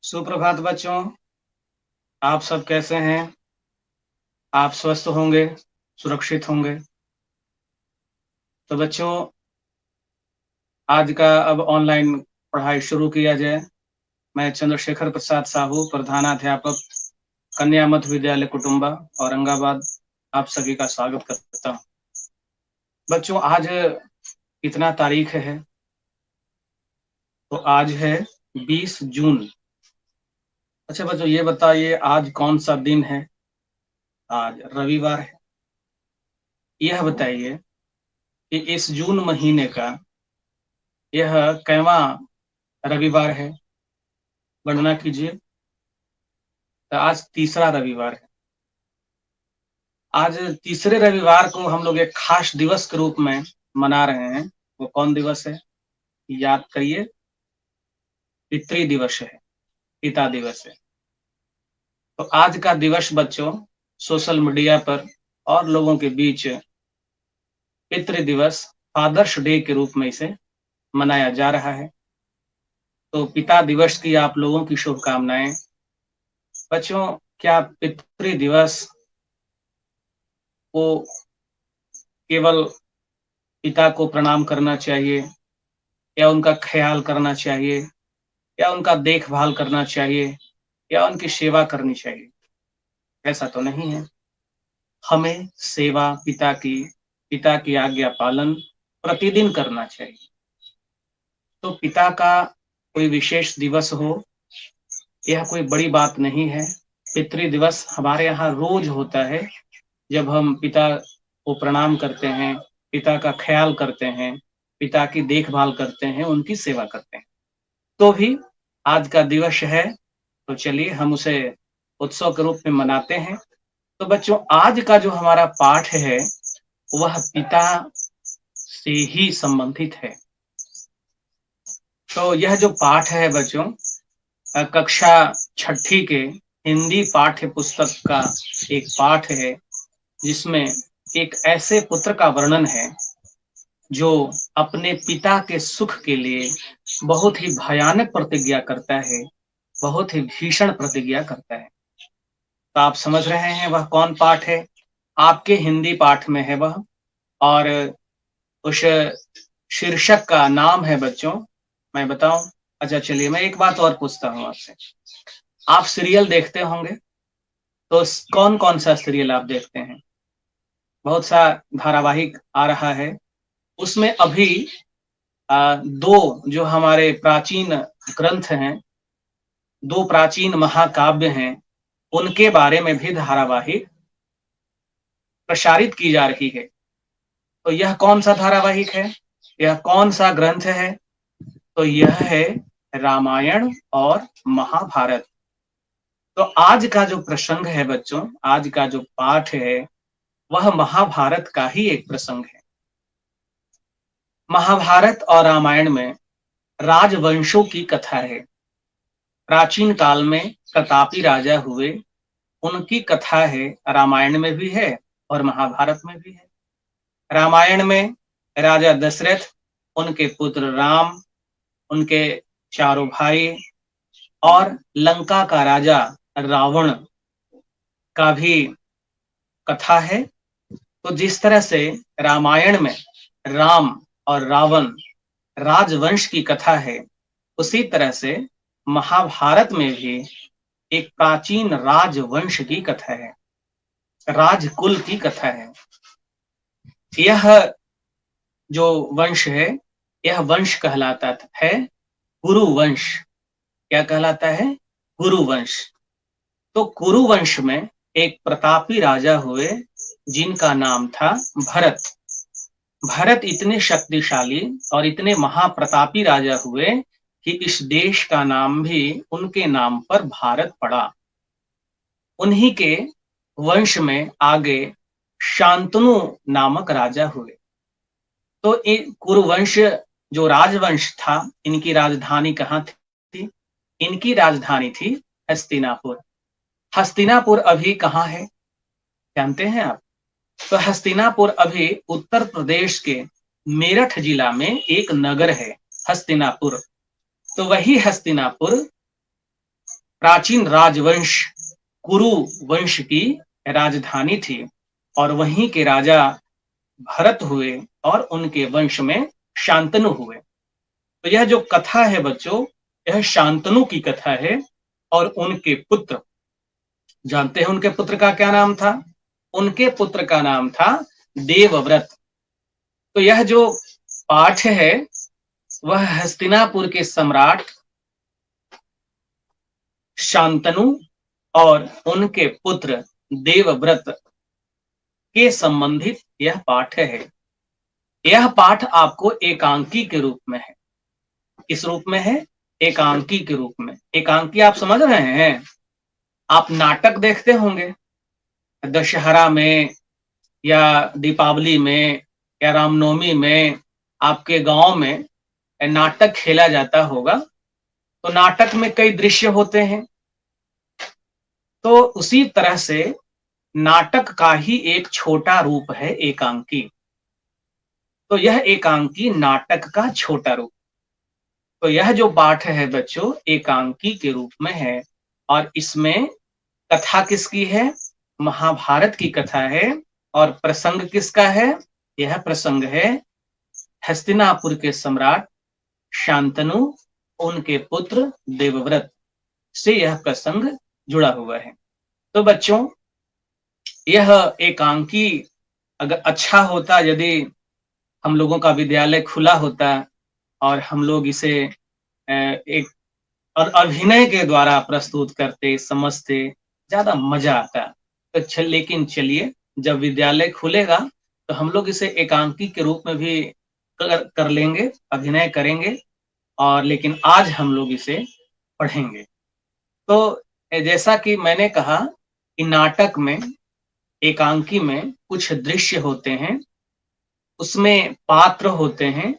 सुप्रभात बच्चों। आप सब कैसे हैं? आप स्वस्थ होंगे, सुरक्षित होंगे। तो बच्चों, आज का अब ऑनलाइन पढ़ाई शुरू किया जाए। मैं चंद्रशेखर प्रसाद साहू, प्रधानाध्यापक, कन्या मध्य विद्यालय कुटुंबा, औरंगाबाद, आप सभी का स्वागत करता हूँ। बच्चों, आज कितना तारीख है? तो आज है 20 जून। अच्छा बच्चों, ये बताइए आज कौन सा दिन है? आज रविवार है। यह बताइए कि इस जून महीने का यह कैवा रविवार है? गणना कीजिए। तो आज तीसरा रविवार है। आज तीसरे रविवार को हम लोग एक खास दिवस के रूप में मना रहे हैं। वो कौन दिवस है? याद करिए। पितृ दिवस है, पिता दिवस है। तो आज का दिवस बच्चों सोशल मीडिया पर और लोगों के बीच पितृ दिवस, फादर्स डे के रूप में इसे मनाया जा रहा है। तो पिता दिवस की आप लोगों की शुभकामनाएं। बच्चों, क्या पितृ दिवस को केवल पिता को प्रणाम करना चाहिए, या उनका ख्याल करना चाहिए, या उनका देखभाल करना चाहिए, या उनकी सेवा करनी चाहिए? ऐसा तो नहीं है। हमें सेवा पिता की आज्ञा पालन प्रतिदिन करना चाहिए। तो पिता का कोई विशेष दिवस हो, यह कोई बड़ी बात नहीं है। पितृ दिवस हमारे यहाँ रोज होता है। जब हम पिता को प्रणाम करते हैं, पिता का ख्याल करते हैं, पिता की देखभाल करते हैं, उनकी सेवा करते हैं। तो भी आज का दिवस है, तो चलिए हम उसे उत्सव के रूप में मनाते हैं। तो बच्चों, आज का जो हमारा पाठ है वह पिता से ही संबंधित है। तो यह जो पाठ है बच्चों, कक्षा 6ठी के हिंदी पाठ्य पुस्तक का एक पाठ है, जिसमें एक ऐसे पुत्र का वर्णन है जो अपने पिता के सुख के लिए बहुत ही भयानक प्रतिज्ञा करता है, बहुत ही भीषण प्रतिज्ञा करता है। तो आप समझ रहे हैं वह कौन पाठ है? आपके हिंदी पाठ में है वह। और उस शीर्षक का नाम है बच्चों, मैं बताऊं? अच्छा चलिए, मैं एक बात और पूछता हूं आपसे। आप सीरियल देखते होंगे, तो कौन कौन सा सीरियल आप देखते हैं? बहुत सा धारावाहिक आ रहा है। उसमें अभी दो जो हमारे प्राचीन ग्रंथ हैं, दो प्राचीन महाकाव्य हैं, उनके बारे में भी धारावाहिक प्रसारित की जा रही है। तो यह कौन सा धारावाहिक है? यह कौन सा ग्रंथ है? तो यह है रामायण और महाभारत। तो आज का जो प्रसंग है बच्चों, आज का जो पाठ है वह महाभारत का ही एक प्रसंग है। महाभारत और रामायण में राजवंशों की कथा है। प्राचीन काल में प्रतापी राजा हुए, उनकी कथा है। रामायण में भी है और महाभारत में भी है। रामायण में राजा दशरथ, उनके पुत्र राम, उनके चारों भाई और लंका का राजा रावण का भी कथा है। तो जिस तरह से रामायण में राम और रावण राजवंश की कथा है, उसी तरह से महाभारत में भी एक प्राचीन राजवंश की कथा है, राजकुल की कथा है। यह जो वंश है, यह वंश कहलाता है कुरुवंश। क्या कहलाता है? कुरुवंश। तो कुरुवंश में एक प्रतापी राजा हुए जिनका नाम था भरत। भरत इतने शक्तिशाली और इतने महाप्रतापी राजा हुए कि इस देश का नाम भी उनके नाम पर भारत पड़ा। उन्हीं के वंश में आगे शांतनु नामक राजा हुए। तो कुरुवंश जो राजवंश था, इनकी राजधानी कहाँ थी? इनकी राजधानी थी हस्तिनापुर। हस्तिनापुर अभी कहाँ है, जानते हैं आप? तो हस्तिनापुर अभी उत्तर प्रदेश के मेरठ जिला में एक नगर है, हस्तिनापुर। तो वही हस्तिनापुर प्राचीन राजवंश कुरु वंश की राजधानी थी और वहीं के राजा भरत हुए और उनके वंश में शांतनु हुए। तो यह जो कथा है बच्चों, यह शांतनु की कथा है और उनके पुत्र, जानते हैं उनके पुत्र का क्या नाम था? उनके पुत्र का नाम था देवव्रत। तो यह जो पाठ है वह हस्तिनापुर के सम्राट शांतनु और उनके पुत्र देवव्रत के संबंधित यह पाठ है। यह पाठ आपको एकांकी के रूप में है। किस रूप में है? एकांकी के रूप में। एकांकी आप समझ रहे हैं? आप नाटक देखते होंगे दशहरा में या दीपावली में या रामनवमी में, आपके गांव में नाटक खेला जाता होगा। तो नाटक में कई दृश्य होते हैं, तो उसी तरह से नाटक का ही एक छोटा रूप है एकांकी। तो यह एकांकी नाटक का छोटा रूप। तो यह जो पाठ है बच्चों एकांकी के रूप में है और इसमें कथा किसकी है? महाभारत की कथा है। और प्रसंग किसका है? यह प्रसंग है हस्तिनापुर के सम्राट शांतनु, उनके पुत्र देवव्रत से यह प्रसंग जुड़ा हुआ है। तो बच्चों यह एकांकी अगर अच्छा होता, यदि हम लोगों का विद्यालय खुला होता और हम लोग इसे एक और अभिनय के द्वारा प्रस्तुत करते, समझते, ज्यादा मजा आता। तो लेकिन चलिए, जब विद्यालय खुलेगा तो हम लोग इसे एकांकी के रूप में भी कर लेंगे, अभिनय करेंगे। और लेकिन आज हम लोग इसे पढ़ेंगे। तो जैसा कि मैंने कहा कि नाटक में, एकांकी में कुछ दृश्य होते हैं, उसमें पात्र होते हैं,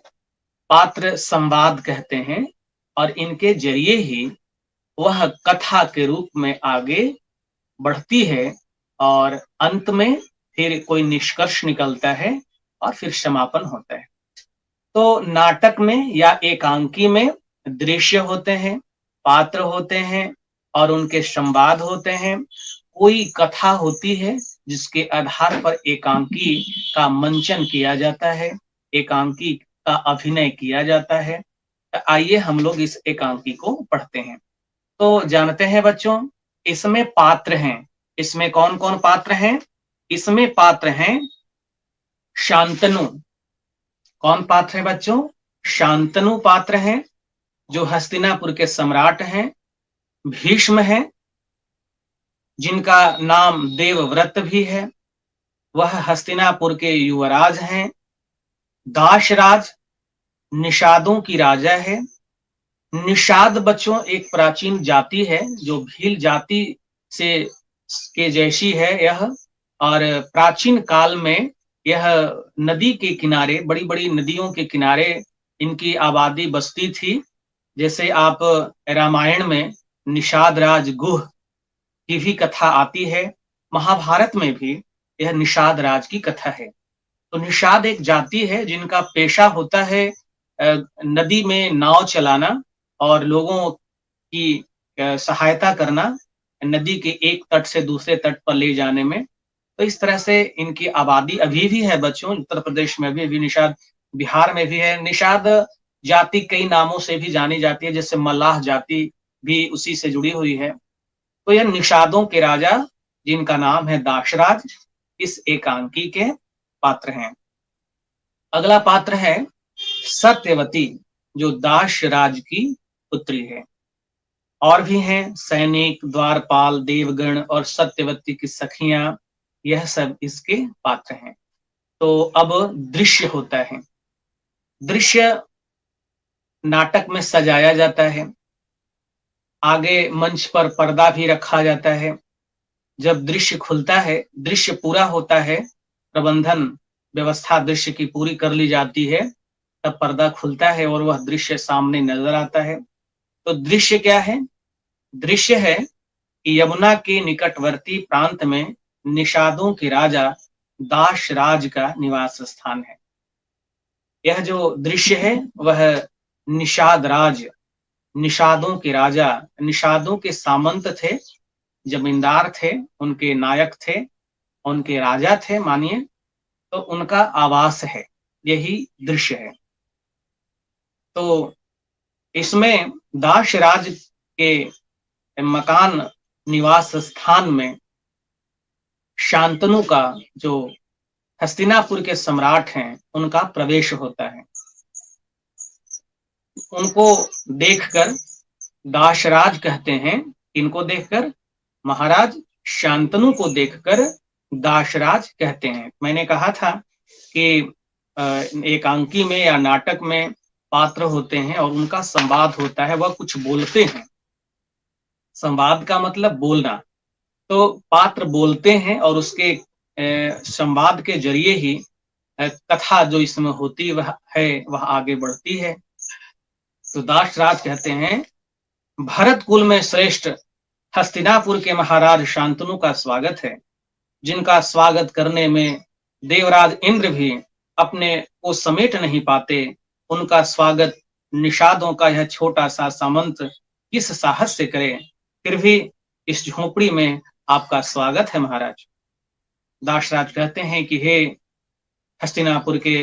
पात्र संवाद कहते हैं, और इनके जरिए ही वह कथा के रूप में आगे बढ़ती है और अंत में फिर कोई निष्कर्ष निकलता है और फिर समापन होता है। तो नाटक में या एकांकी में दृश्य होते हैं, पात्र होते हैं और उनके संवाद होते हैं। कोई कथा होती है जिसके आधार पर एकांकी का मंचन किया जाता है, एकांकी का अभिनय किया जाता है। आइए हम लोग इस एकांकी को पढ़ते हैं। तो जानते हैं बच्चों, इसमें पात्र हैं। इसमें कौन कौन पात्र हैं? इसमें पात्र हैं शांतनु। कौन पात्र है बच्चों? शांतनु पात्र हैं, जो हस्तिनापुर के सम्राट हैं। भीष्म हैं, जिनका नाम देवव्रत भी है, वह हस्तिनापुर के युवराज हैं। दाशराज निषादों की राजा है। निषाद बच्चों एक प्राचीन जाति है जो भील जाति से के जैसी है यह। और प्राचीन काल में यह नदी के किनारे, बड़ी बड़ी नदियों के किनारे इनकी आबादी बसती थी। जैसे आप रामायण में निषाद राज गुह की भी कथा आती है, महाभारत में भी यह निषाद राज की कथा है। तो निषाद एक जाति है जिनका पेशा होता है नदी में नाव चलाना और लोगों की सहायता करना, नदी के एक तट से दूसरे तट पर ले जाने में। तो इस तरह से इनकी आबादी अभी भी है बच्चों, उत्तर प्रदेश में भी निषाद, बिहार में भी है। निषाद जाति कई नामों से भी जानी जाती है, जैसे मल्लाह जाति भी उसी से जुड़ी हुई है। तो यह निषादों के राजा, जिनका नाम है दाशराज, इस एकांकी के पात्र हैं। अगला पात्र है सत्यवती, जो दाशराज की पुत्री है। और भी हैं सैनिक, द्वारपाल, देवगण और सत्यवती की सखियां, यह सब इसके पात्र हैं। तो अब दृश्य होता है। दृश्य नाटक में सजाया जाता है, आगे मंच पर पर्दा भी रखा जाता है। जब दृश्य खुलता है, दृश्य पूरा होता है, प्रबंधन व्यवस्था दृश्य की पूरी कर ली जाती है, तब पर्दा खुलता है और वह दृश्य सामने नजर आता है। तो दृश्य क्या है? दृश्य है कि यमुना के निकटवर्ती प्रांत में निषादों के राजा दाशराज का निवास स्थान है। यह जो दृश्य है वह निषाद राज निषादों के राजा, निषादों के सामंत थे, जमींदार थे, उनके नायक थे, उनके राजा थे मानिए, तो उनका आवास है, यही दृश्य है। तो इसमें दाशराज के मकान निवास स्थान में शांतनु का, जो हस्तिनापुर के सम्राट हैं, उनका प्रवेश होता है। उनको देखकर दाशराज कहते हैं, इनको देखकर महाराज शांतनु को देखकर दाशराज कहते हैं। मैंने कहा था कि एकांकी में या नाटक में पात्र होते हैं और उनका संवाद होता है, वह कुछ बोलते हैं। संवाद का मतलब बोलना, तो पात्र बोलते हैं और उसके संवाद के जरिए ही कथा जो इसमें होती वह आगे बढ़ती है। तो दाशराज कहते हैं, भरत कुल में श्रेष्ठ हस्तिनापुर के महाराज शांतनु का स्वागत है, जिनका स्वागत करने में देवराज इंद्र भी अपने को समेट नहीं पाते। उनका स्वागत निषादों का यह छोटा सा सामंत किस साहस से करे, फिर भी इस झोपड़ी में आपका स्वागत है महाराज। दाशराज कहते हैं कि हे हस्तिनापुर के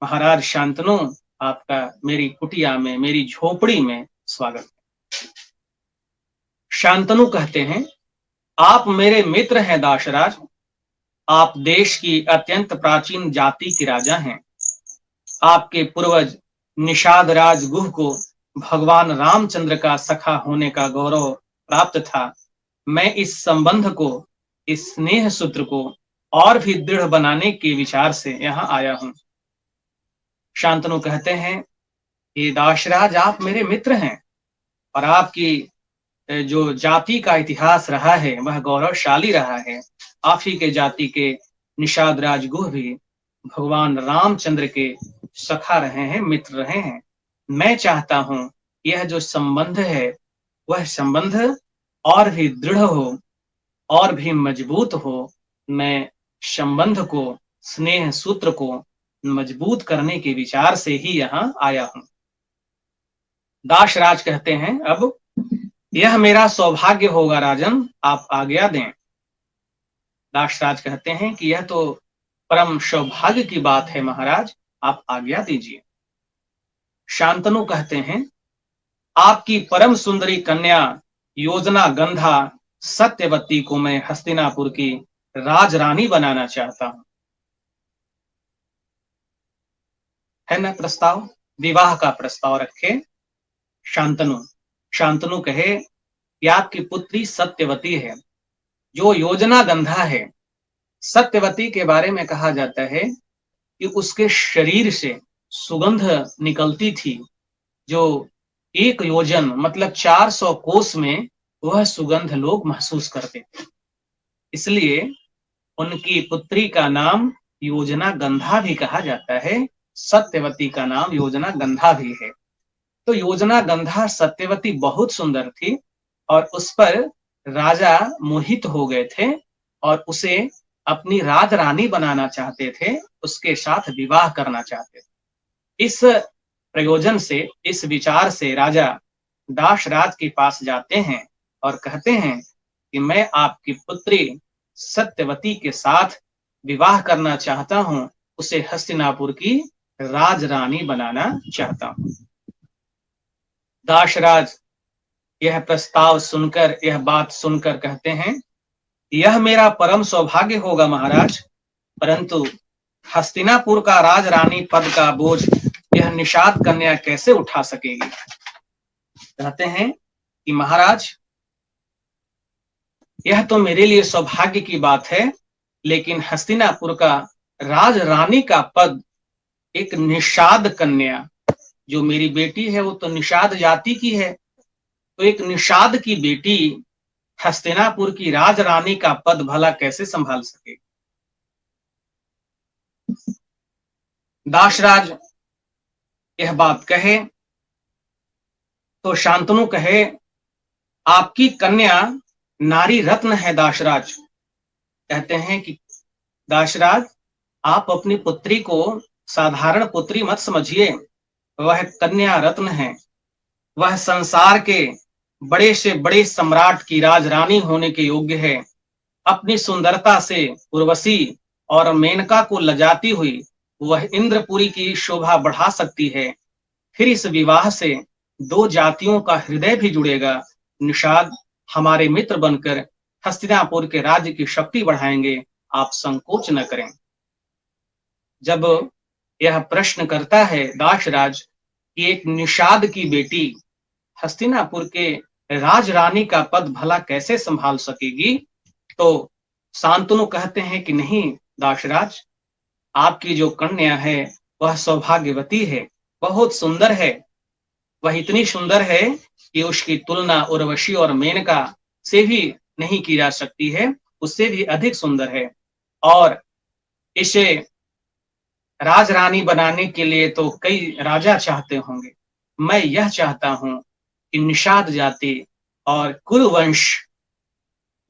महाराज शांतनु, आपका मेरी कुटिया में, मेरी झोपड़ी में स्वागत है। शांतनु कहते हैं, आप मेरे मित्र हैं दाशराज, आप देश की अत्यंत प्राचीन जाति के राजा हैं। आपके पूर्वज निषाद राज गुह को भगवान रामचंद्र का सखा होने का गौरव प्राप्त था। मैं इस संबंध को, इस स्नेह सूत्र को और भी दृढ़ बनाने के विचार से यहाँ आया हूं। शांतनु कहते हैं, ये दाशराज आप मेरे मित्र हैं और आपकी जो जाति का इतिहास रहा है वह गौरवशाली रहा है। आप ही के जाति के निषाद राज गुह भी भगवान रामचंद्र के सखा रहे हैं, मित्र रहे हैं। मैं चाहता हूं यह जो संबंध है वह संबंध और भी दृढ़ हो और भी मजबूत हो। मैं संबंध को, स्नेह सूत्र को मजबूत करने के विचार से ही यहाँ आया हूं। दाशराज कहते हैं, अब यह मेरा सौभाग्य होगा राजन, आप आज्ञा दें। दाशराज कहते हैं कि यह तो परम सौभाग्य की बात है महाराज, आप आज्ञा दीजिए। शांतनु कहते हैं, आपकी परम सुंदरी कन्या योजना गंधा सत्यवती को मैं हस्तिनापुर की राजरानी बनाना चाहता हूं। है ना प्रस्ताव, विवाह का प्रस्ताव रखे शांतनु कहे कि आपकी पुत्री सत्यवती है, जो योजना गंधा है। सत्यवती के बारे में कहा जाता है कि उसके शरीर से सुगंध निकलती थी, जो 1 योजन मतलब 400 कोस में वह सुगंध लोग महसूस करते थे। इसलिए उनकी पुत्री का नाम योजना गंधा भी कहा जाता है, सत्यवती का नाम योजना गंधा भी है। तो योजना गंधा सत्यवती बहुत सुंदर थी और उस पर राजा मोहित हो गए थे और उसे अपनी राजरानी बनाना चाहते थे, उसके साथ विवाह करना चाहते थे। इस प्रयोजन से, इस विचार से राजा दाशराज के पास जाते हैं और कहते हैं कि मैं आपकी पुत्री सत्यवती के साथ विवाह करना चाहता हूं, उसे हस्तिनापुर की राजरानी बनाना चाहता हूं। दाशराज यह प्रस्ताव सुनकर, यह बात सुनकर कहते हैं, यह मेरा परम सौभाग्य होगा महाराज, परंतु हस्तिनापुर का राजरानी पद का बोझ यह निषाद कन्या कैसे उठा सकेगी। कहते हैं कि महाराज, यह तो मेरे लिए सौभाग्य की बात है, लेकिन हस्तिनापुर का राजरानी का पद एक निषाद कन्या, जो मेरी बेटी है वो तो निषाद जाति की है, तो एक निषाद की बेटी हस्तिनापुर की राजरानी का पद भला कैसे संभाल सके। दाशराज यह बात कहे तो शांतनु कहे, आपकी कन्या नारी रत्न है दाशराज। कहते हैं कि दाशराज, आप अपनी पुत्री को साधारण पुत्री मत समझिए, वह कन्या रत्न है। वह संसार के बड़े से बड़े सम्राट की राजरानी होने के योग्य है। अपनी सुंदरता से उर्वशी और मेनका को लजाती हुई वह इंद्रपुरी की शोभा बढ़ा सकती है। फिर इस विवाह से दो जातियों का हृदय भी जुड़ेगा। निषाद हमारे मित्र बनकर हस्तिनापुर के राज्य की शक्ति बढ़ाएंगे, आप संकोच न करें। जब यह प्रश्न करता है दाशराज कि एक निषाद की बेटी हस्तिनापुर के राजरानी का पद भला कैसे संभाल सकेगी, तो शांतनु कहते हैं कि नहीं दाशराज, आपकी जो कन्या है वह सौभाग्यवती है, बहुत सुंदर है। वह इतनी सुंदर है कि उसकी तुलना उर्वशी और मेनका से भी नहीं की जा सकती है, उससे भी अधिक सुंदर है। और इसे राजरानी बनाने के लिए तो कई राजा चाहते होंगे। मैं यह चाहता हूं कि निषाद जाति और कुरुवंश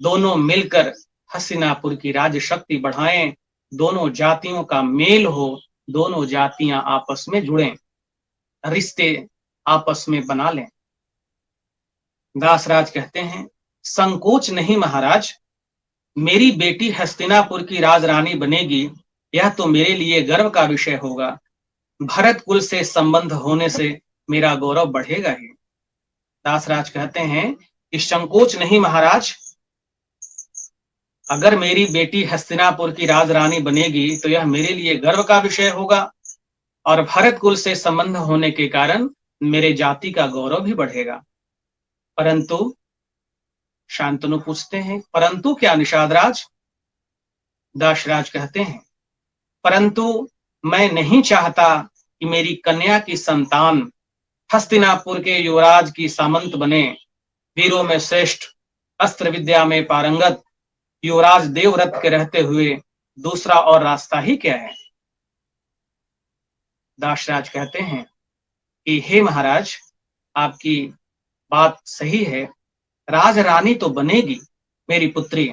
दोनों मिलकर हस्तिनापुर की राज्य शक्ति बढ़ाएं, दोनों जातियों का मेल हो, दोनों जातियां आपस में जुड़ें, रिश्ते आपस में बना लें। दासराज कहते हैं, संकोच नहीं महाराज, मेरी बेटी हस्तिनापुर की राजरानी बनेगी, यह तो मेरे लिए गर्व का विषय होगा। भरत कुल से संबंध होने से मेरा गौरव बढ़ेगा ही। दासराज कहते हैं कि संकोच नहीं महाराज, अगर मेरी बेटी हस्तिनापुर की राजरानी बनेगी तो यह मेरे लिए गर्व का विषय होगा और भरत कुल से संबंध होने के कारण मेरे जाति का गौरव भी बढ़ेगा। परंतु शांतनु पूछते हैं, परंतु क्या निषादराज? दाशराज कहते हैं, परंतु मैं नहीं चाहता कि मेरी कन्या की संतान हस्तिनापुर के युवराज की सामंत बने। वीरों में श्रेष्ठ, अस्त्र विद्या में पारंगत युवराज देवव्रत के रहते हुए दूसरा और रास्ता ही क्या है? दाशराज कहते हैं कि हे महाराज, आपकी बात सही है, राजरानी तो बनेगी मेरी पुत्री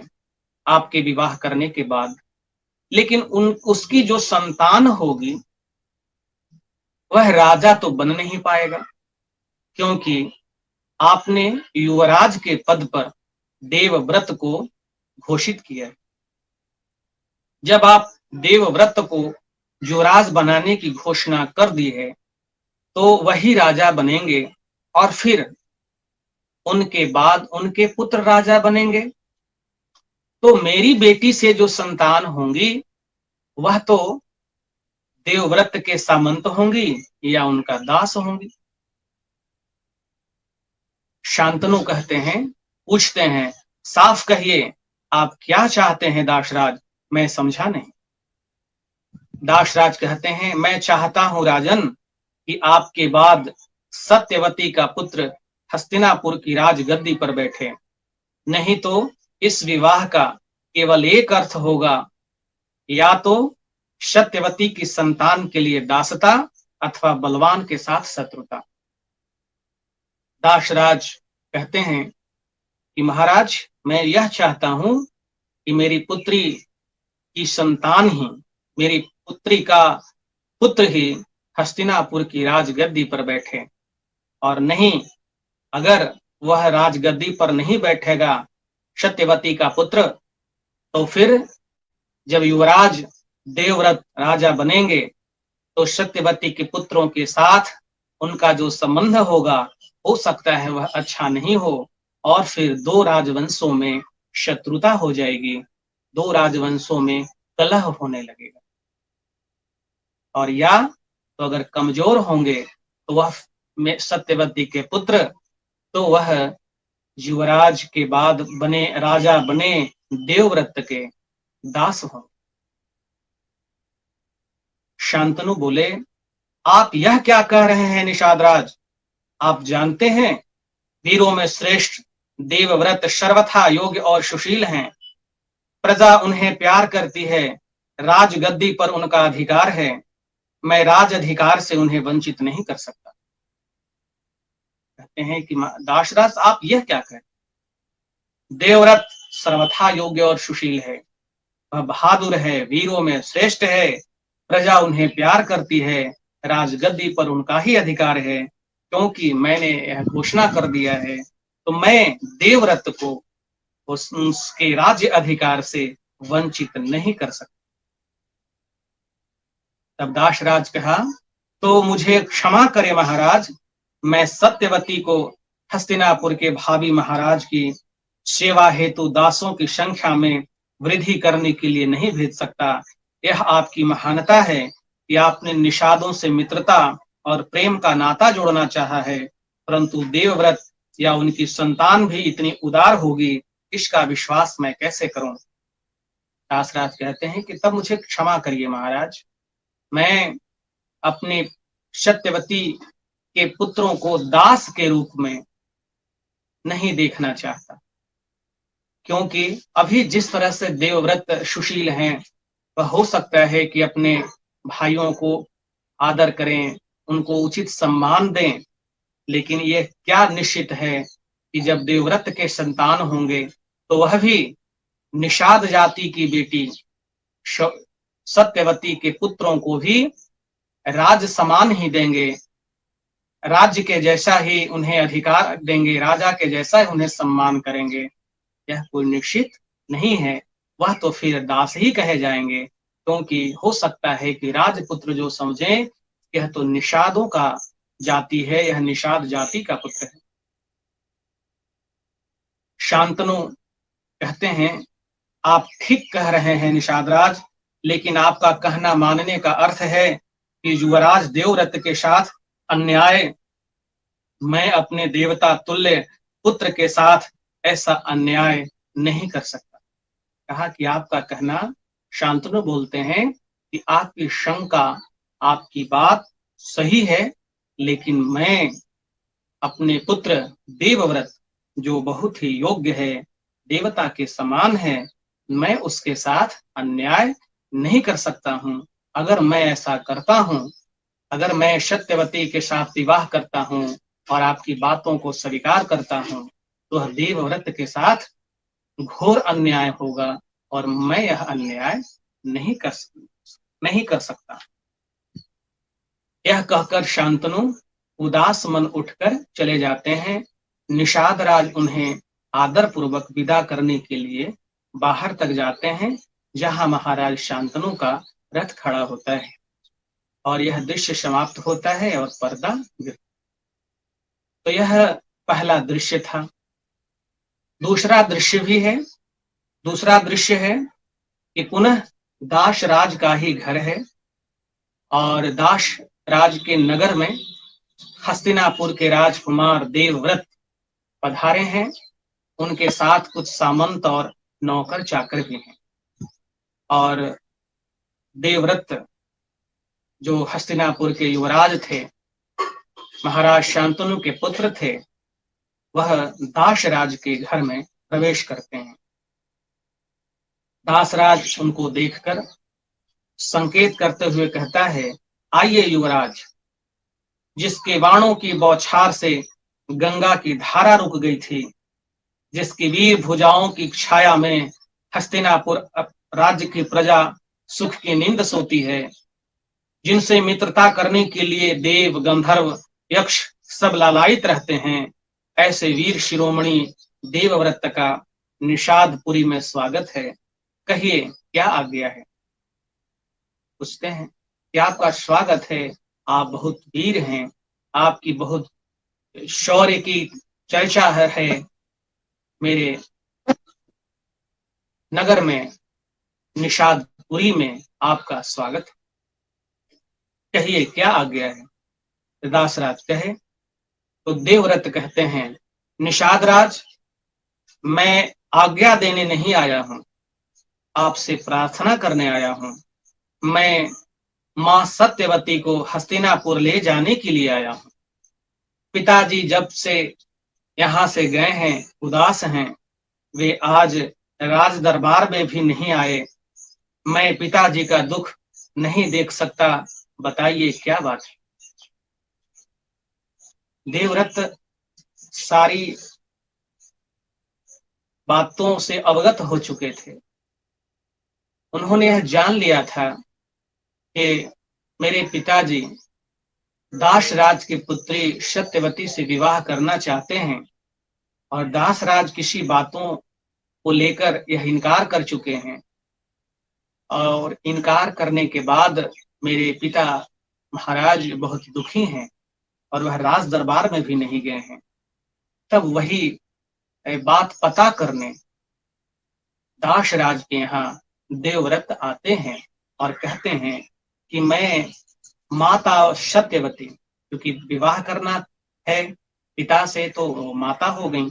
आपके विवाह करने के बाद, लेकिन उसकी जो संतान होगी वह राजा तो बन नहीं पाएगा, क्योंकि आपने युवराज के पद पर देवव्रत को घोषित किया। जब आप देवव्रत को युवराज बनाने की घोषणा कर दी है तो वही राजा बनेंगे और फिर उनके बाद उनके पुत्र राजा बनेंगे। तो मेरी बेटी से जो संतान होंगी वह तो देवव्रत के सामंत होंगी या उनका दास होंगी। शांतनु कहते हैं, पूछते हैं, साफ कहिए आप क्या चाहते हैं दाशराज, मैं समझा नहीं। दाशराज कहते हैं, मैं चाहता हूं राजन कि आपके बाद सत्यवती का पुत्र हस्तिनापुर की राजगद्दी पर बैठे, नहीं तो इस विवाह का केवल एक अर्थ होगा, या तो सत्यवती की संतान के लिए दासता अथवा बलवान के साथ शत्रुता। दाशराज कहते हैं कि महाराज, मैं यह चाहता हूं कि मेरी पुत्री की संतान ही, मेरी पुत्री का पुत्र ही हस्तिनापुर की राजगद्दी पर बैठे, और नहीं, अगर वह राजगद्दी पर नहीं बैठेगा सत्यवती का पुत्र, तो फिर जब युवराज देवव्रत राजा बनेंगे तो सत्यवती के पुत्रों के साथ उनका जो संबंध होगा हो सकता है वह अच्छा नहीं हो, और फिर दो राजवंशों में शत्रुता हो जाएगी, दो राजवंशों में कलह होने लगेगा। और या तो अगर कमजोर होंगे तो वह सत्यवती के पुत्र तो वह युवराज के बाद बने राजा बने देवव्रत के दास हों। शांतनु बोले, आप यह क्या कह रहे हैं निषादराज? आप जानते हैं वीरों में श्रेष्ठ देवव्रत सर्वथा योग्य और सुशील हैं, प्रजा उन्हें प्यार करती है, राजगद्दी पर उनका अधिकार है, मैं राज अधिकार से उन्हें वंचित नहीं कर सकता। कहते हैं कि दाशराज आप यह क्या कह, देवव्रत सर्वथा योग्य और सुशील है, वह बहादुर है, वीरों में श्रेष्ठ है, प्रजा उन्हें प्यार करती है, राजगद्दी पर उनका ही अधिकार है, क्योंकि मैंने यह घोषणा कर दिया है, तो मैं देवव्रत को उसके राज्य अधिकार से वंचित नहीं कर सकता। तब दासराज कहा, तो मुझे क्षमा करे महाराज, मैं सत्यवती को हस्तिनापुर के भावी महाराज की सेवा हेतु दासों की संख्या में वृद्धि करने के लिए नहीं भेज सकता। यह आपकी महानता है कि आपने निषादों से मित्रता और प्रेम का नाता जोड़ना चाहा है, परंतु देवव्रत या उनकी संतान भी इतनी उदार होगी, इसका विश्वास मैं कैसे करूं। दासराज कहते हैं कि तब मुझे क्षमा करिए महाराज, मैं अपने सत्यवती के पुत्रों को दास के रूप में नहीं देखना चाहता, क्योंकि अभी जिस तरह से देवव्रत सुशील हैं, वह हो सकता है कि अपने भाइयों को आदर करें, उनको उचित सम्मान दें, लेकिन यह क्या निश्चित है कि जब देवव्रत के संतान होंगे तो वह भी निषाद जाति की बेटी सत्यवती के पुत्रों को भी राज समान ही देंगे, राज्य के जैसा ही उन्हें अधिकार देंगे, राजा के जैसा ही उन्हें सम्मान करेंगे। यह कोई निश्चित नहीं है, वह तो फिर दास ही कहे जाएंगे, क्योंकि हो सकता है कि राजपुत्र जो समझे यह तो निषादों का जाति है, यह निषाद जाति का पुत्र है। शांतनु कहते हैं, आप ठीक कह रहे हैं निषादराज, लेकिन आपका कहना मानने का अर्थ है कि युवराज देवव्रत के साथ अन्याय, मैं अपने देवता तुल्य पुत्र के साथ ऐसा अन्याय नहीं कर सकता। कहा कि आपका कहना, शांतनु बोलते हैं कि आपकी शंका, आपकी बात सही है, लेकिन मैं अपने पुत्र देवव्रत जो बहुत ही योग्य है, देवता के समान है, मैं उसके साथ अन्याय नहीं कर सकता हूं। अगर मैं ऐसा करता हूं, अगर मैं सत्यवती के साथ विवाह करता हूं और आपकी बातों को स्वीकार करता हूं, तो देवव्रत के साथ घोर अन्याय होगा और मैं यह अन्याय नहीं कर सकता। यह कहकर शांतनु उदास मन उठकर चले जाते हैं। निषाद राज उन्हें आदर पूर्वक विदा करने के लिए बाहर तक जाते हैं, जहां महाराज शांतनु का रथ खड़ा होता है, और यह दृश्य समाप्त होता है और पर्दा गिरता। तो यह पहला दृश्य था। दूसरा दृश्य भी है। दूसरा दृश्य है कि पुनः दास राज का ही घर है, और दास राज के नगर में हस्तिनापुर के राजकुमार देवव्रत पधारे हैं। उनके साथ कुछ सामंत और नौकर चाकर भी हैं, और देवव्रत जो हस्तिनापुर के युवराज थे, महाराज शांतनु के पुत्र थे, वह दासराज के घर में प्रवेश करते हैं। दासराज उनको देखकर संकेत करते हुए कहता है, आइए युवराज। जिसके बाणों की बौछार से गंगा की धारा रुक गई थी, जिसकी वीर भुजाओं की छाया में हस्तिनापुर राज्य की प्रजा सुख की नींद सोती है, जिनसे मित्रता करने के लिए देव गंधर्व यक्ष सब लालायित रहते हैं, ऐसे वीर शिरोमणि देवव्रत का निषादपुरी में स्वागत है। कहिए क्या आज्ञा है। पूछते हैं कि आपका स्वागत है, आप बहुत वीर हैं, आपकी बहुत शौर्य की चर्चा है मेरे नगर में, निषादपुरी में आपका स्वागत है, कहिए क्या आज्ञा है। दासराज कहे तो देवव्रत कहते हैं, निषादराज, मैं आज्ञा देने नहीं आया हूं, आपसे प्रार्थना करने आया हूं। मैं मां सत्यवती को हस्तिनापुर ले जाने के लिए आया हूं। पिताजी जब से यहां से गए हैं, उदास हैं, वे आज राज दरबार में भी नहीं आए। मैं पिताजी का दुख नहीं देख सकता, बताइए क्या बात है। देवव्रत सारी बातों से अवगत हो चुके थे। उन्होंने यह जान लिया था कि मेरे पिताजी दासराज की पुत्री सत्यवती से विवाह करना चाहते हैं और दासराज किसी बातों को लेकर यह इनकार कर चुके हैं और इनकार करने के बाद मेरे पिता महाराज बहुत दुखी हैं और वह राज दरबार में भी नहीं गए हैं। तब वही बात पता करने दासराज के यहाँ देवव्रत आते हैं और कहते हैं कि मैं माता सत्यवती, क्योंकि विवाह करना है पिता से तो माता हो गई,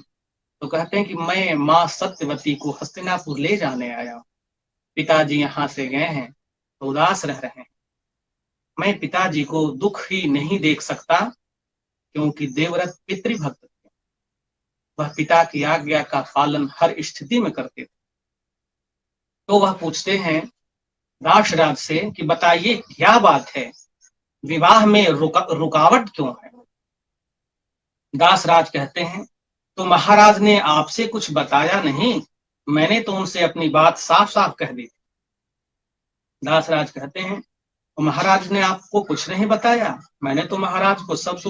तो कहते हैं कि मैं माँ सत्यवती को हस्तिनापुर ले जाने आया हूँ। पिताजी यहाँ से गए हैं तो उदास रह रहे हैं। मैं पिताजी को दुख ही नहीं देख सकता, क्योंकि देवव्रत पितृभक्त थे। वह पिता की आज्ञा का पालन हर स्थिति में करते थे। तो वह पूछते हैं दासराज से कि बताइए क्या बात है, विवाह में रुकावट क्यों है। दासराज कहते हैं तो महाराज ने आपसे कुछ बताया नहीं, मैंने तो उनसे अपनी बात साफ साफ कह दी। दासराज कहते हैं तो महाराज ने आपको कुछ नहीं बताया, मैंने तो महाराज को सब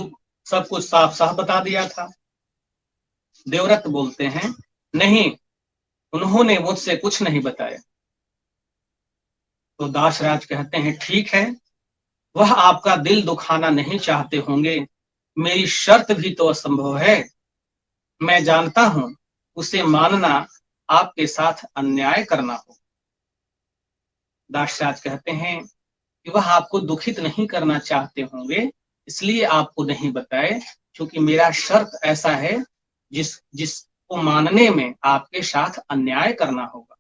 कुछ साफ साफ बता दिया था। देवव्रत बोलते हैं नहीं, उन्होंने मुझसे कुछ नहीं बताया। तो दासराज कहते हैं ठीक है, वह आपका दिल दुखाना नहीं चाहते होंगे, मेरी शर्त भी तो असंभव है। मैं जानता हूं उसे मानना आपके साथ अन्याय करना हो। दासराज कहते हैं कि वह आपको दुखित नहीं करना चाहते होंगे, इसलिए आपको नहीं बताए, क्योंकि मेरा शर्त ऐसा है जिसको मानने में आपके साथ अन्याय करना होगा।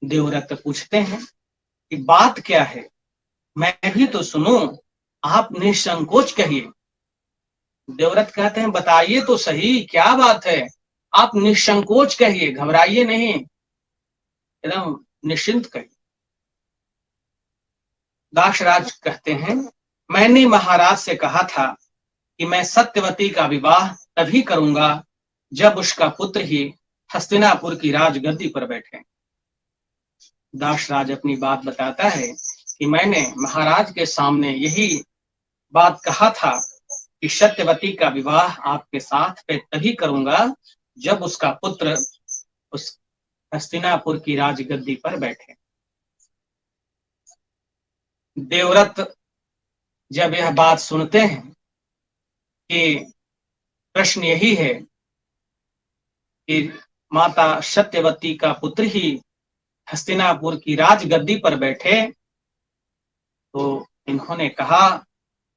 देवव्रत पूछते हैं कि बात क्या है, मैं भी तो सुनूं, आप निसंकोच कहिए। देवव्रत कहते हैं बताइए तो सही क्या बात है, आप निसंकोच कहिए, घबराइए नहीं, एकदम निश्चिंत कहिए। दासराज कहते हैं मैंने महाराज से कहा था कि मैं सत्यवती का विवाह तभी करूंगा जब उसका पुत्र ही हस्तिनापुर की राजगद्दी पर बैठे। दासराज अपनी बात बताता है कि मैंने महाराज के सामने यही बात कहा था कि सत्यवती का विवाह आपके साथ पे तभी करूंगा जब उसका पुत्र उस हस्तिनापुर की राजगद्दी पर बैठे। देवव्रत जब यह बात सुनते हैं कि प्रश्न यही है कि माता सत्यवती का पुत्र ही हस्तिनापुर की राजगद्दी पर बैठे, तो इन्होंने कहा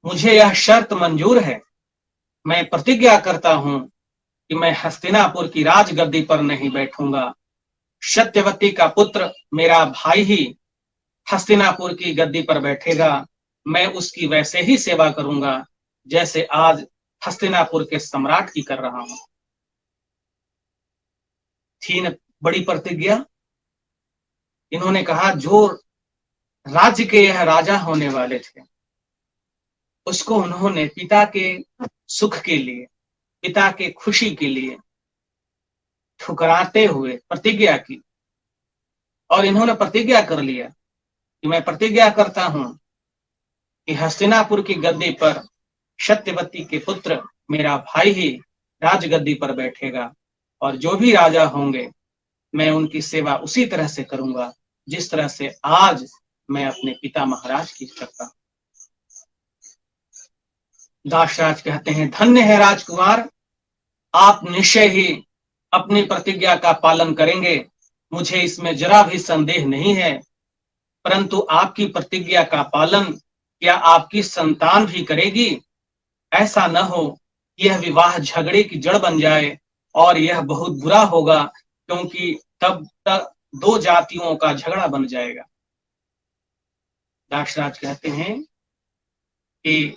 मुझे यह शर्त मंजूर है, मैं प्रतिज्ञा करता हूं कि मैं हस्तिनापुर की राजगद्दी पर नहीं बैठूंगा, सत्यवती का पुत्र मेरा भाई ही हस्तिनापुर की गद्दी पर बैठेगा, मैं उसकी वैसे ही सेवा करूंगा जैसे आज हस्तिनापुर के सम्राट की कर रहा हूं। थी न बड़ी प्रतिज्ञा। इन्होंने कहा जो राज्य के यह राजा होने वाले थे उसको उन्होंने पिता के सुख के लिए, पिता के खुशी के लिए ठुकराते हुए प्रतिज्ञा की, और इन्होंने प्रतिज्ञा कर लिया कि मैं प्रतिज्ञा करता हूं कि हस्तिनापुर की गद्दी पर सत्यवती के पुत्र मेरा भाई ही राजगद्दी पर बैठेगा, और जो भी राजा होंगे मैं उनकी सेवा उसी तरह से करूंगा जिस तरह से आज मैं अपने पिता महाराज की करता हूं। दासराज कहते हैं धन्य है राजकुमार, आप निश्चय ही अपनी प्रतिज्ञा का पालन करेंगे, मुझे इसमें जरा भी संदेह नहीं है, परंतु आपकी प्रतिज्ञा का पालन क्या आपकी संतान भी करेगी? ऐसा न हो कि यह विवाह झगड़े की जड़ बन जाए और यह बहुत बुरा होगा, क्योंकि तब तक दो जातियों का झगड़ा बन जाएगा। दासराज कहते हैं कि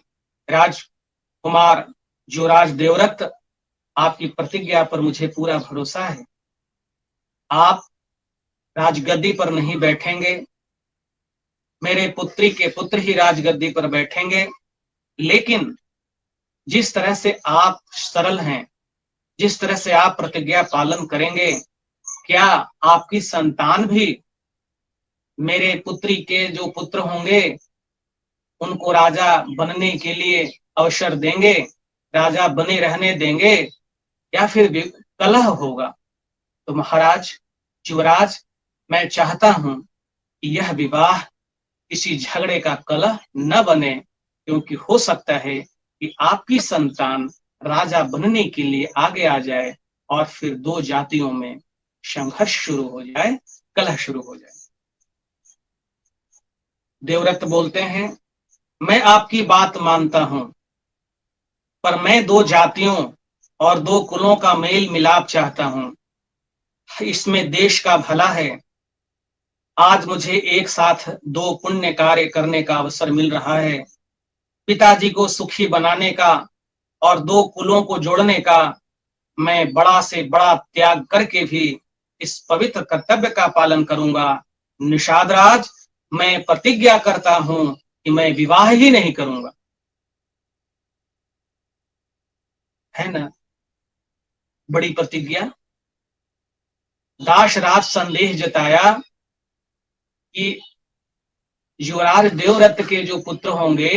राजकुमार युवराज देवव्रत, आपकी प्रतिज्ञा पर मुझे पूरा भरोसा है, आप राजगद्दी पर नहीं बैठेंगे, मेरे पुत्री के पुत्र ही राजगद्दी पर बैठेंगे, लेकिन जिस तरह से आप सरल हैं, जिस तरह से आप प्रतिज्ञा पालन करेंगे, क्या आपकी संतान भी मेरे पुत्री के जो पुत्र होंगे उनको राजा बनने के लिए अवसर देंगे, राजा बने रहने देंगे, या फिर कलह होगा। तो महाराज, युवराज, मैं चाहता हूं कि यह विवाह किसी झगड़े का कलह न बने, क्योंकि हो सकता है कि आपकी संतान राजा बनने के लिए आगे आ जाए और फिर दो जातियों में संघर्ष शुरू हो जाए, कलह शुरू हो जाए। देवव्रत बोलते हैं, मैं आपकी बात मानता हूं, पर मैं दो जातियों और दो कुलों का मेल मिलाप चाहता हूं। इसमें देश का भला है। आज मुझे एक साथ दो पुण्य कार्य करने का अवसर मिल रहा है, पिताजी को सुखी बनाने का और दो कुलों को जोड़ने का। मैं बड़ा से बड़ा त्याग करके भी इस पवित्र कर्तव्य का पालन करूंगा। निषाद राज, मैं प्रतिज्ञा करता हूं कि मैं विवाह ही नहीं करूंगा। है ना बड़ी प्रतिज्ञा। दासराज संदेह जताया कि युवराज देवव्रत के जो पुत्र होंगे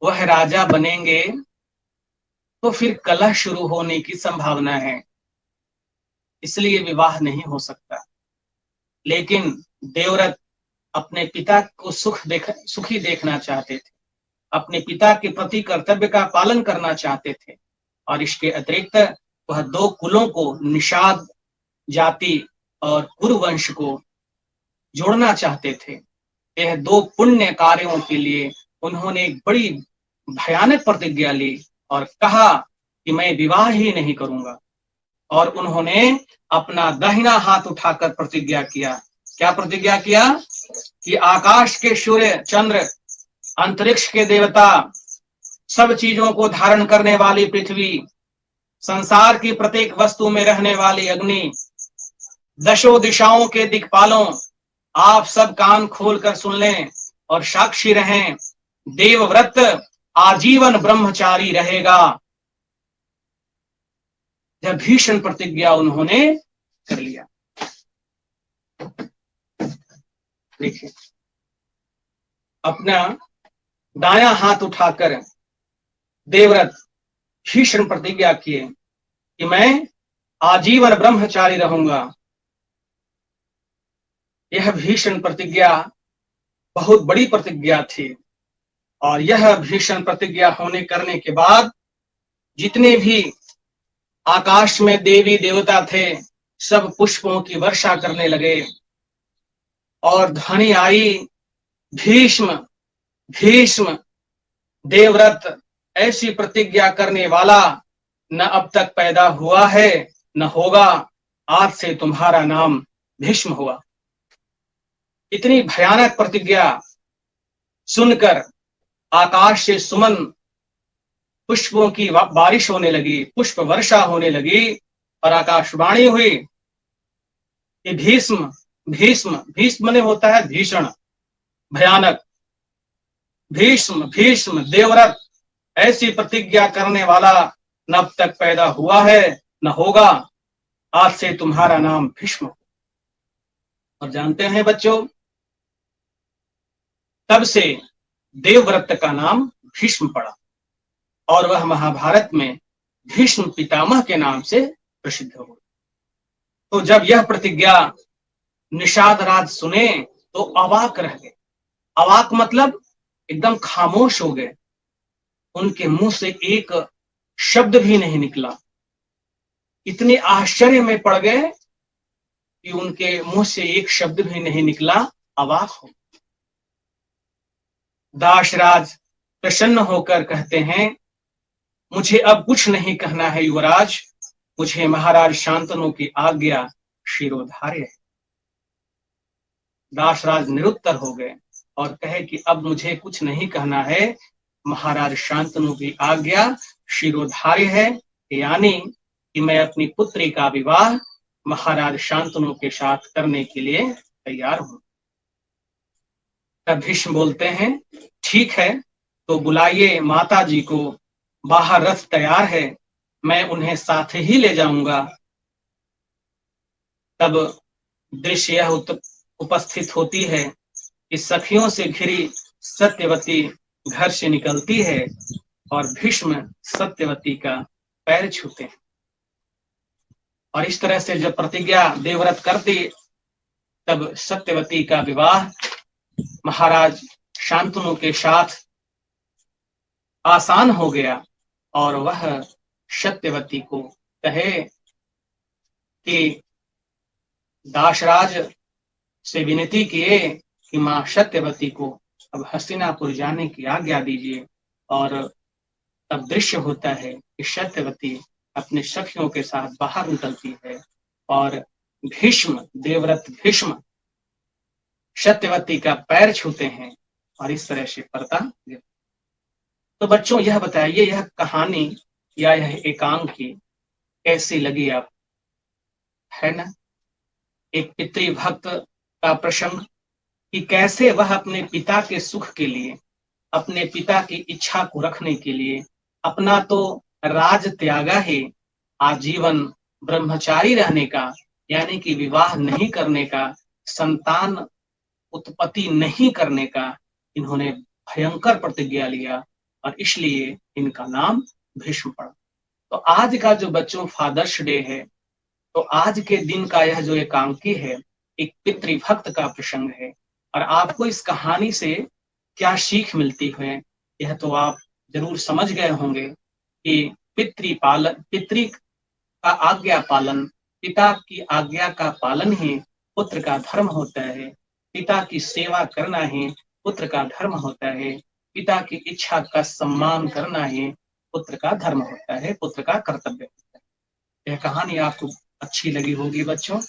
वह राजा बनेंगे, तो फिर कलह शुरू होने की संभावना है, इसलिए विवाह नहीं हो सकता। लेकिन देवव्रत अपने पिता को सुखी देखना चाहते थे, अपने पिता के प्रति कर्तव्य का पालन करना चाहते थे, और इसके अतिरिक्त वह दो कुलों को, निषाद जाति और कुरुवंश को जोड़ना चाहते थे। यह दो पुण्य कार्यों के लिए उन्होंने एक बड़ी भयानक प्रतिज्ञा ली और कहा कि मैं विवाह ही नहीं करूंगा। और उन्होंने अपना दाहिना हाथ उठाकर प्रतिज्ञा किया। क्या प्रतिज्ञा किया? कि आकाश के सूर्य चंद्र, अंतरिक्ष के देवता, सब चीजों को धारण करने वाली पृथ्वी, संसार की प्रत्येक वस्तु में रहने वाली अग्नि, दशों दिशाओं के दिक्पालों, आप सब कान खोलकर सुन लें और साक्षी रहें, देवव्रत आजीवन ब्रह्मचारी रहेगा। यह भीषण प्रतिज्ञा उन्होंने कर लिया। देखिए, अपना दायां हाथ उठाकर देवव्रत भीषण प्रतिज्ञा किए कि मैं आजीवन ब्रह्मचारी रहूंगा। यह भीषण प्रतिज्ञा बहुत बड़ी प्रतिज्ञा थी, और यह भीषण प्रतिज्ञा होने करने के बाद जितने भी आकाश में देवी देवता थे सब पुष्पों की वर्षा करने लगे, और ध्वनि आई, भीष्म भीष्म, देवव्रत ऐसी प्रतिज्ञा करने वाला न अब तक पैदा हुआ है न होगा, आज से तुम्हारा नाम भीष्म हुआ। इतनी भयानक प्रतिज्ञा सुनकर आकाश से सुमन, पुष्पों की बारिश होने लगी, पुष्प वर्षा होने लगी, और आकाशवाणी हुई कि भीष्म भीष्म, भीष्म ने होता है भीषण, भयानक, भीष्म भीष्म, देवव्रत ऐसी प्रतिज्ञा करने वाला न अब तक पैदा हुआ है न होगा, आज से तुम्हारा नाम भीष्म। और जानते हैं बच्चों, तब से देवव्रत का नाम भीष्म पड़ा, और वह महाभारत में भीष्म पितामह के नाम से प्रसिद्ध हो। तो जब यह प्रतिज्ञा निषाद राज सुने तो अवाक रह गए। अवाक मतलब एकदम खामोश हो गए, उनके मुंह से एक शब्द भी नहीं निकला। इतने आश्चर्य में पड़ गए कि उनके मुंह से एक शब्द भी नहीं निकला, अवाक हो। दासराज प्रसन्न होकर कहते हैं, मुझे अब कुछ नहीं कहना है युवराज, मुझे महाराज शांतनु की आज्ञा शिरोधार्य है। दासराज निरुत्तर हो गए और कहे कि अब मुझे कुछ नहीं कहना है, महाराज शांतनु की आज्ञा शिरोधार्य है, यानी कि मैं अपनी पुत्री का विवाह महाराज शांतनु के साथ करने के लिए तैयार हूं। तब भीष्म बोलते हैं, ठीक है, तो बुलाइए माता जी को, बाहर रथ तैयार है, मैं उन्हें साथ ही ले जाऊंगा। तब दृश्य यह उपस्थित होती है कि सखियों से घिरी सत्यवती घर से निकलती है और भीष्म सत्यवती का पैर छूते हैं। और इस तरह से जब प्रतिज्ञा देवव्रत करती, तब सत्यवती का विवाह महाराज शांतनु के साथ आसान हो गया और वह सत्यवती को कहे कि दासराज से विनती किए कि मां सत्यवती को अब हस्तिनापुर जाने की आज्ञा दीजिए। और तब दृश्य होता है कि सत्यवती अपने सखियों के साथ बाहर निकलती है और भीष्म देवव्रत भीष्म सत्यवती का पैर छूते हैं और इस तरह से पर्दा। तो बच्चों यह बताइए, यह कहानी या यह एकांकी कैसी लगी आप, है ना? एक पितृभक्त का प्रसंग कि कैसे वह अपने पिता के सुख के लिए, अपने पिता की इच्छा को रखने के लिए अपना तो राज त्यागा है, आजीवन ब्रह्मचारी रहने का, यानी कि विवाह नहीं करने का, संतान उत्पत्ति नहीं करने का इन्होंने भयंकर प्रतिज्ञा लिया और इसलिए इनका नाम भीष्म पड़ा। तो आज का जो बच्चों फादर्स डे है, तो आज के दिन का यह जो एकांकी है, एक पितृभक्त का प्रसंग है। और आपको इस कहानी से क्या सीख मिलती है, यह तो आप जरूर समझ गए होंगे कि पितृ का आज्ञा पालन, पिता की आज्ञा का पालन ही पुत्र का धर्म होता है। पिता की सेवा करना ही पुत्र का धर्म होता है। पिता की इच्छा का सम्मान करना ही पुत्र का धर्म होता है, पुत्र का कर्तव्य होता है। यह कहानी आपको अच्छी लगी होगी बच्चों।